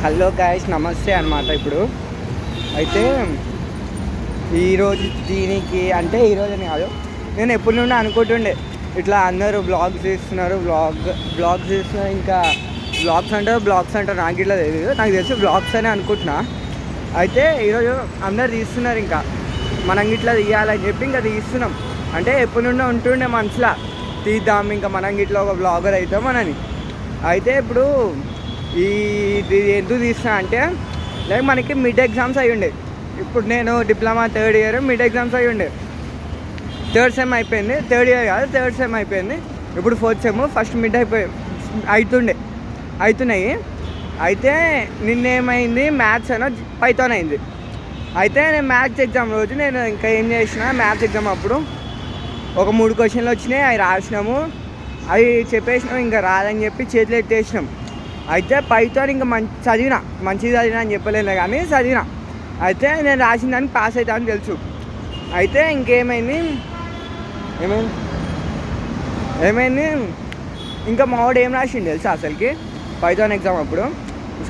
Hello guys, నమస్తే అన్నమాట. ఇప్పుడు అయితే ఈరోజు దీనికి అంటే ఈరోజని కాదు, నేను ఎప్పటి నుండి అనుకుంటుండే ఇట్లా అందరూ బ్లాగ్స్ చేస్తున్నారు, బ్లాగ్స్ చేస్తున్నారు. ఇంకా బ్లాగ్స్ అంటారు నాకు ఇట్లా తెలియదు, నాకు తెలిసి బ్లాగ్స్ అని అనుకుంటున్నా. అయితే ఈరోజు అందరు తీస్తున్నారు, ఇంకా మనం ఇట్లా తీయాలని చెప్పి ఇంకా తీస్తున్నాం. అంటే ఎప్పటి నుండి ఉంటుండే మనసులో తీద్దాం, ఇంకా మనం ఇట్లా ఒక బ్లాగర్ అవుతామని. అయితే ఇప్పుడు ఇది ఎందుకు తీస్తున్నా అంటే లైక్ మనకి మిడ్ ఎగ్జామ్స్ అయ్యి ఉండే. ఇప్పుడు నేను diploma third year, mid exams అయ్యి ఉండే. థర్డ్ సెమ్ అయిపోయింది, థర్డ్ ఇయర్ కాదు థర్డ్ సెమ్ అయిపోయింది. ఇప్పుడు ఫోర్త్ సెమ్, ఫస్ట్ మిడ్ అవుతున్నాయి. అయితే నిన్నేమైంది, మ్యాథ్స్ అయినా పైథాన్ అయింది. అయితే నేను మ్యాథ్స్ ఎగ్జామ్ రోజు నేను ఇంకా ఏం చేసిన, మ్యాథ్స్ ఎగ్జామ్ అప్పుడు ఒక 3 క్వశ్చన్లు వచ్చినాయి, అవి రాసినాము, అవి చెప్పేసినాం, ఇంకా రాదని చెప్పి చేతులు ఎత్తేసినాం. అయితే పైథాన్ ఇంకా మంచిగా చదివినా అని చెప్పలేను కానీ చదివినా. అయితే నేను రాసిన దానికి పాస్ అవుతానని తెలుసు. అయితే ఇంకేమైంది ఇంకా మావాడు ఏం రాసిండు తెలుసా అసలుకి పైథాన్ ఎగ్జామ్ అప్పుడు.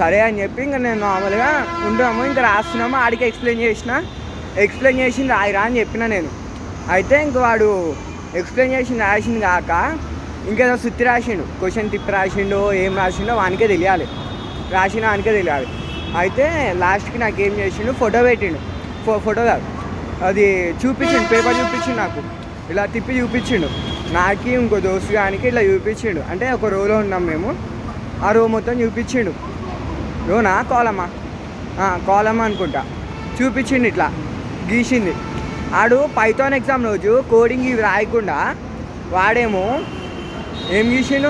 సరే అని చెప్పి ఇంకా నేను నార్మల్గా ఉంటున్నాము, ఇంకా రాస్తున్నాము. ఆడికి ఎక్స్ప్లెయిన్ చేసింది రాయిరా అని చెప్పిన నేను. అయితే ఇంక వాడు ఎక్స్ప్లెయిన్ రాసింది కాక ఇంకేదో సుత్తి రాసిండు, క్వశ్చన్ తిప్పి రాసిండో ఏం రాసిండో వానికే తెలియాలి, వానికే తెలియాలి. అయితే లాస్ట్కి నాకేం చేసిండు, ఫోటో పెట్టిండు, ఫోటో కాదు అది చూపించిండు, పేపర్ చూపించిండు, నాకు ఇలా తిప్పి చూపించిండు. నాకు ఇంకో దోస్తు గానికి ఇట్లా చూపించిండు. అంటే ఒక రోలో ఉన్నాం మేము, ఆ రో మొత్తం చూపించిండు. రోనా కాలమా అనుకుంటా. చూపించిండు, ఇట్లా గీసింది. ఆడు పైథాన్ ఎగ్జామ్ రోజు కోడింగ్ ఇవి రాయకుండా వాడేమో ఏం గీసిండు,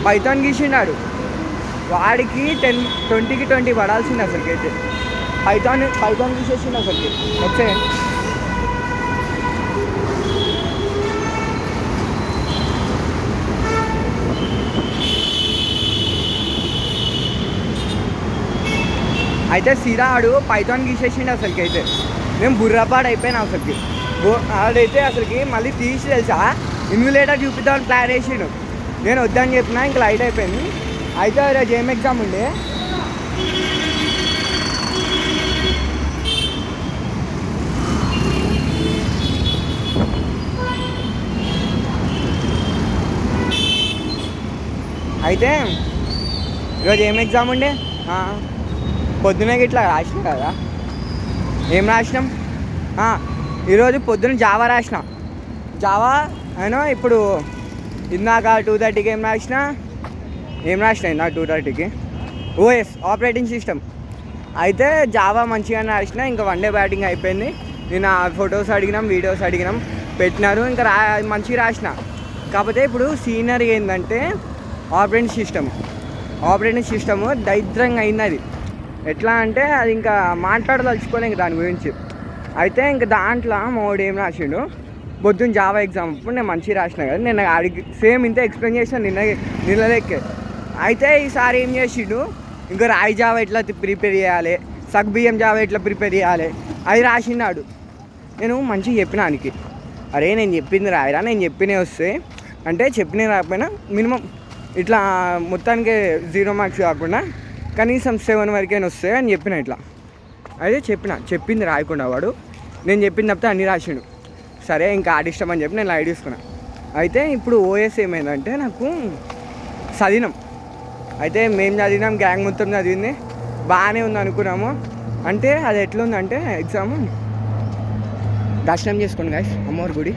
పైథాన్ గీసిండు. ఆడు వాడికి 20కి 20 పడాల్సింది అసలుకి. అయితే పైథాన్ గీసేసిండు అసలుకి. వచ్చే అయితే సీదా ఆడు పైథాన్ గీసేసిండు అసలుకి. అయితే మేము బుర్రపాడు అయిపోయినా అసలుకి. ఆడైతే అసలుకి మళ్ళీ తీసి తెలుసా ఇన్విలేటర్ చూపిద్దామని ప్లాన్ వేసిండు. నేను వద్దని చెప్పినా, ఇంకా లైట్ అయిపోయింది. అయితే ఈరోజు ఏం ఎగ్జామ్ ఉండే, పొద్దున ఇట్లా రాసినాం కదా. ఏం రాసినాం, ఈరోజు పొద్దున జావా రాసిన. అయినా ఇప్పుడు ఇందాక 2:30కి ఏం రాసిన ఇందాక 2:30కి ఓఎస్ ఆపరేటింగ్ సిస్టమ్. అయితే జావా మంచిగానే రాసిన. ఇంకా 1 డే బ్యాటింగ్ అయిపోయింది. నేను ఫొటోస్ అడిగినాం, వీడియోస్ అడిగినాం, పెట్టినారు. ఇంకా మంచిగా రాసిన. కాకపోతే ఇప్పుడు సీనియర్ ఏంటంటే ఆపరేటింగ్ సిస్టము దరిద్రంగా అయింది. అది ఎట్లా అంటే అది ఇంకా మాట్లాడదలుచుకోలే ఇంక దాని గురించి. అయితే ఇంకా దాంట్లో మావాడు ఏం రాసిండు, పొద్దున్న జావా ఎగ్జామ్ అప్పుడు నేను మంచిగా రాసిన కదా, నేను అడిగి సేమ్ ఇంత ఎక్స్ప్లెయిన్ చేసిన నిన్నలెక్కే. అయితే ఈసారి ఏం చేసిండు, ఇంకా రాయి జావా ఎట్లా ప్రిపేర్ చేయాలి, సగ్బియ్యం జావా ఎట్లా ప్రిపేర్ చేయాలి అది రాసిండాడు. నేను మంచిగా చెప్పినానికి, అరే నేను చెప్పింది రాయరా, నేను చెప్పినవి వస్తే అంటే చెప్పినవి రాకపోయినా మినిమం ఇట్లా మొత్తానికి 0 మార్క్స్ కాకుండా కనీసం 7 వరకైనా వస్తాయి అని చెప్పిన ఇట్లా. అయితే చెప్పింది రాయకుండా వాడు, నేను చెప్పింది తప్పితే అన్నీ రాసిండు. సరే ఇంకా ఆడిష్టం అని చెప్పి నేను లైట్ తీసుకున్నాను. అయితే ఇప్పుడు ఓఎస్ ఏమైందంటే నాకు చదివినాం. అయితే మేము చదివినాం, గ్యాంగ్ మొత్తం చదివింది, బాగానే ఉంది అనుకున్నాము. అంటే అది ఎట్లుందంటే ఎగ్జామ్ దర్శనం చేసుకోండి గాయస్, అమ్మవారి గుడి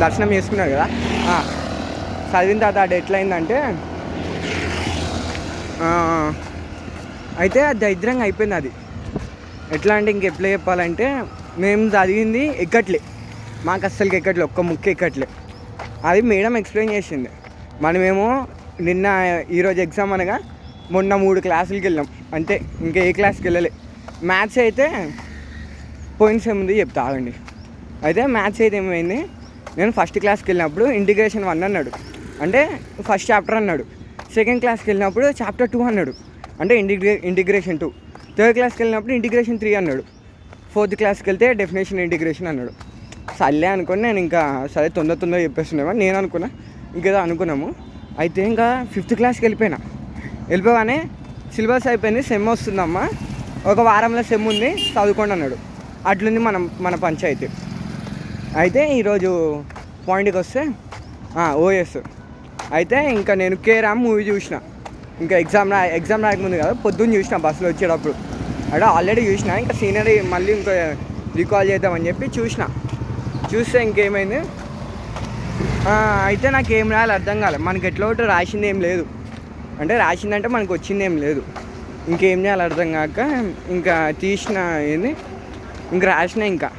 దర్శనం చేసుకున్నారు కదా. చదివిన తర్వాత అది ఎట్లయిందంటే అయితే అది దరిద్రంగా అయిపోయింది. అది ఎట్లా అంటే ఇంకెట్లా చెప్పాలంటే మేము చదివింది ఎక్కట్లే, మాకు అస్సలకి ఎక్కట్లే, ఒక్క ముక్క ఎక్కట్లే. అది మేడం ఎక్స్ప్లెయిన్ చేసింది. మనమేమో ఈరోజు ఎగ్జామ్ అనగా మొన్న 3 క్లాసులకి వెళ్ళాం అంతే, ఇంకా ఏ క్లాస్కి వెళ్ళలే. మ్యాథ్స్ అయితే పోయిన సెమ్ ఉంది చెప్తా ఆగండి. అయితే మ్యాథ్స్ అయితే ఏమైంది, నేను ఫస్ట్ క్లాస్కి వెళ్ళినప్పుడు ఇంటిగ్రేషన్ 1 అన్నాడు, అంటే ఫస్ట్ చాప్టర్ అన్నాడు. సెకండ్ క్లాస్కి వెళ్ళినప్పుడు చాప్టర్ 2 అన్నాడు, అంటే ఇంటిగ్రేషన్ 2. థర్డ్ క్లాస్కి వెళ్ళినప్పుడు ఇంటిగ్రేషన్ 3 అన్నాడు. ఫోర్త్ క్లాస్కి వెళ్తే డెఫినేషన్ ఇంటిగ్రేషన్ అన్నాడు. సర్లే అనుకుని నేను ఇంకా సరే తొందర చెప్పేస్తున్నామని నేను అనుకున్నా, ఇంకేదో అనుకున్నాము. అయితే ఇంకా 5th క్లాస్కి వెళ్ళిపోయానే సిలబస్ అయిపోయింది, సెమ్ వస్తుందమ్మా, ఒక వారంలో సెమ్ ఉంది, చదువుకోండి అన్నాడు. అట్లుంది మన పంచాయతీ. అయితే ఈరోజు పాయింట్కి వస్తే ఓఎస్ అయితే ఇంకా నేను కేరామ్ మూవీ చూసిన. ఇంకా ఎగ్జామ్ రాయకముందు కదా, పొద్దున్న చూసిన బస్సులో వచ్చేటప్పుడు. అంటే ఆల్రెడీ చూసిన, ఇంకా సీనరీ మళ్ళీ ఇంకా రికాల్ చేద్దామని చెప్పి చూస్తే ఇంకేమైంది, అయితే నాకు ఏం రాయాలి అర్థం కాలేదు. మనకి ఎట్లా ఒకటి రాసింది ఏం లేదు, అంటే రాసిందంటే మనకు వచ్చింది ఏం లేదు. ఇంకేం చేయాలి అర్థం కాక ఇంకా తీసిన ఏంది ఇంకా రాసిన. ఇంకా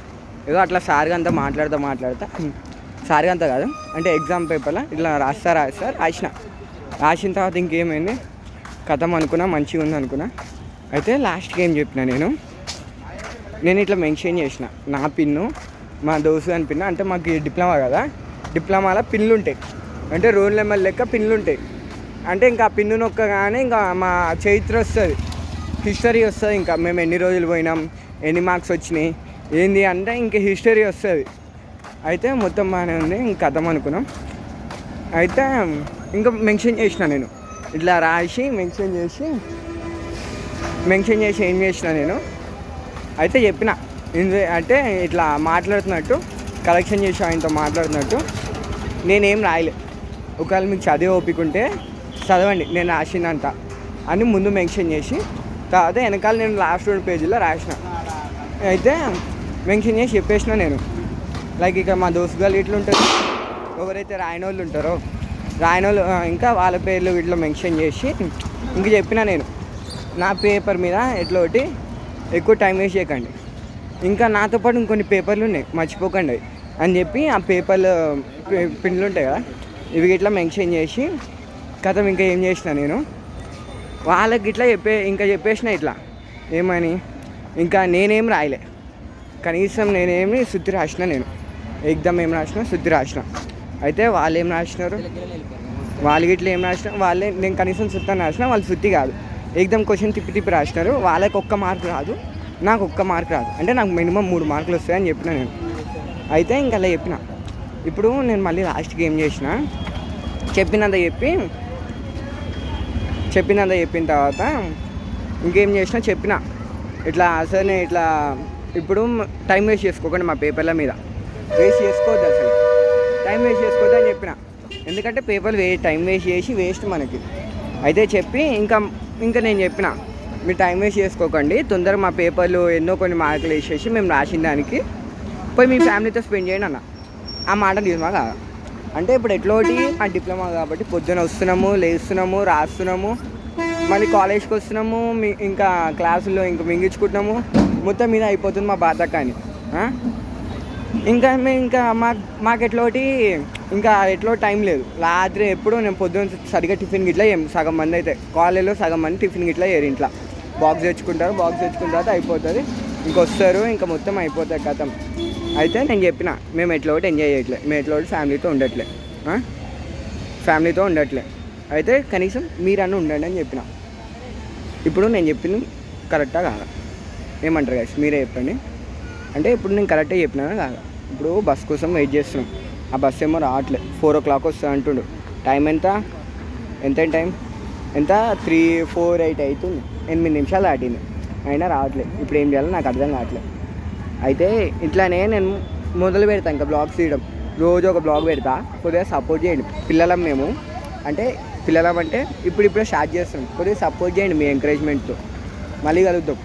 ఏదో అట్లా సార్గా అంతా మాట్లాడుతా సార్గా అంతా కాదు, అంటే ఎగ్జామ్ పేపర్లో ఇట్లా రాసిన తర్వాత ఇంకేమైంది కథం అనుకున్నా, మంచిగా ఉంది అనుకున్నా. అయితే లాస్ట్కి ఏం చెప్పిన, నేను ఇట్లా మెన్షన్ చేసిన నా పిన్ను, మా దోస్తు అని పిన్ను. అంటే మాకు డిప్లొమా కదా, డిప్లొమాలో పిన్లు ఉంటాయి, అంటే రోల్ నెంబర్ లెక్క పిన్లు ఉంటాయి. అంటే ఇంకా ఆ పిన్ను నొక్కగానే ఇంకా మా చరిత్ర వస్తుంది, హిస్టరీ వస్తుంది. ఇంకా మేము ఎన్ని రోజులు పోయినాం, ఎన్ని మార్క్స్ వచ్చినాయి ఏంది అంటే ఇంకా హిస్టరీ వస్తుంది. అయితే మొత్తం బాగానే ఉంది, ఇంక కథం అనుకున్నాం. అయితే ఇంకా మెన్షన్ చేసిన, నేను ఇట్లా రాసి మెన్షన్ చేసి ఏం చేసిన నేను అయితే చెప్పిన, అంటే ఇట్లా మాట్లాడుతున్నట్టు, కలెక్షన్ చేసి ఆయనతో మాట్లాడుతున్నట్టు, నేనేం రాయలే, ఒకవేళ మీకు చదివి ఓపిక ఉంటే చదవండి నేను రాసిందంట అని ముందు మెన్షన్ చేసి, తర్వాత వెనకాల నేను లాస్ట్ 2 పేజీలో రాసిన. అయితే మెన్షన్ చేసి చెప్పేసిన నేను, లైక్ ఇక మా దోస్తు గారు ఇట్లా ఉంటుంది, ఎవరైతే రాయని వాళ్ళు ఉంటారో ఇంకా వాళ్ళ పేర్లు వీటిలో మెన్షన్ చేసి ఇంక చెప్పిన నేను, నా పేపర్ మీద ఎట్లా ఒకటి ఎక్కువ టైం వేస్ట్ చేయకండి, ఇంకా నాతో పాటు ఇంకొన్ని పేపర్లు ఉన్నాయి మర్చిపోకండి అని చెప్పి ఆ పేపర్లు పిన్లు ఉంటాయి కదా ఇవి ఇట్లా మెన్షన్ చేసి కథం ఇంకా ఏం చేసిన నేను వాళ్ళకి ఇట్లా చెప్పేసిన ఇట్లా ఏమని, ఇంకా నేనేం రాయలే, కనీసం నేనేమి శుద్ధి రాసిన, నేను ఎగ్జామ్ ఏం రాసిన శుద్ధి రాసిన. అయితే వాళ్ళు ఏం రాసినారు, వాళ్ళకి ఇట్లా ఏం రాసిన, నేను కనీసం శుద్ధి రాసిన, వాళ్ళు శుద్ధి కాదు, ఎగ్జామ్ క్వశ్చన్ తిప్పి రాసినారు. వాళ్ళకి 1 మార్క్ రాదు, నాకు 1 మార్క్ రాదు, అంటే నాకు మినిమం 3 మార్కులు వస్తాయని చెప్పిన నేను. అయితే ఇంకా అలా చెప్పిన. ఇప్పుడు నేను మళ్ళీ లాస్ట్కి ఏం చేసిన, చెప్పినంత చెప్పిన తర్వాత ఇంకేం చేసినా చెప్పిన, ఇట్లా అసలు ఇట్లా ఇప్పుడు టైం వేస్ట్ చేసుకోకండి, మా పేపర్ల మీద వేస్ట్ చేసుకోవద్దు, అసలు టైం వేస్ట్ చేసుకోవద్దు అని చెప్పిన. ఎందుకంటే పేపర్లు టైం వేస్ట్ చేసి వేస్ట్ మనకి. అయితే చెప్పి ఇంకా నేను చెప్పిన, మీరు టైం వేస్ట్ చేసుకోకండి, తొందరగా మా పేపర్లు ఎన్నో కొన్ని మార్కులు వేసేసి మేము రాసిన దానికి పోయి మీ ఫ్యామిలీతో స్పెండ్ చేయండి అన్న. ఆ మాట నిజమా కాదా? అంటే ఇప్పుడు ఎట్లోటి ఆ డిప్లొమా కాబట్టి పొద్దున వస్తున్నాము, లేస్తున్నాము, రాస్తున్నాము, మళ్ళీ కాలేజ్కి వస్తున్నాము, ఇంకా క్లాసుల్లో ఇంకా మింగించుకుంటున్నాము, మొత్తం మీద అయిపోతుంది మా బాధ. కానీ ఇంకా మాకు ఎట్లోటి ఇంకా ఎట్లో టైం లేదు. రాత్రి ఎప్పుడు నేను పొద్దున్న సరిగ్గా టిఫిన్ గిట్లా సగం మంది అయితే కాలేజ్లో సగం మంది టిఫిన్ గిట్లా చేయరు, ఇంట్లో బాక్స్ తెచ్చుకున్న తర్వాత అయిపోతుంది, ఇంకొస్తారు, ఇంకా మొత్తం అయిపోతుంది కథం. అయితే నేను చెప్పిన, మేము ఎట్లోటి ఎంజాయ్ చేయట్లే, మేము ఎట్లోటి ఫ్యామిలీతో ఉండట్లే, అయితే కనీసం మీరన్నా ఉండండి అని చెప్పిన. ఇప్పుడు నేను చెప్పింది కరెక్టా కాదా ఏమంటారు గైస్, మీరే చెప్పండి. అంటే ఇప్పుడు నేను కరెక్టే చెప్పినా కాదా? ఇప్పుడు బస్ కోసం వెయిట్ చేస్తున్నాం, ఆ బస్ ఏమో రావట్లేదు, 4 o'clock వస్తుంది అంటుండు. టైం ఎంత 3:48 అవుతుంది, 8 నిమిషాలు దాటింది, అయినా రావట్లేదు. ఇప్పుడు ఏం చేయాలో నాకు అర్థం కావట్లేదు. అయితే ఇట్లానే నేను మొదలు పెడతాను ఇంకా బ్లాగ్స్ తీయడం, రోజు ఒక బ్లాగ్ పెడతా, కొద్దిగా సపోర్ట్ చేయండి. పిల్లలం మేము, అంటే ఇప్పుడే స్టార్ట్ చేస్తున్నాం, కొద్దిగా సపోర్ట్ చేయండి మీ ఎంకరేజ్మెంట్తో. మళ్ళీ కలుద్దాం.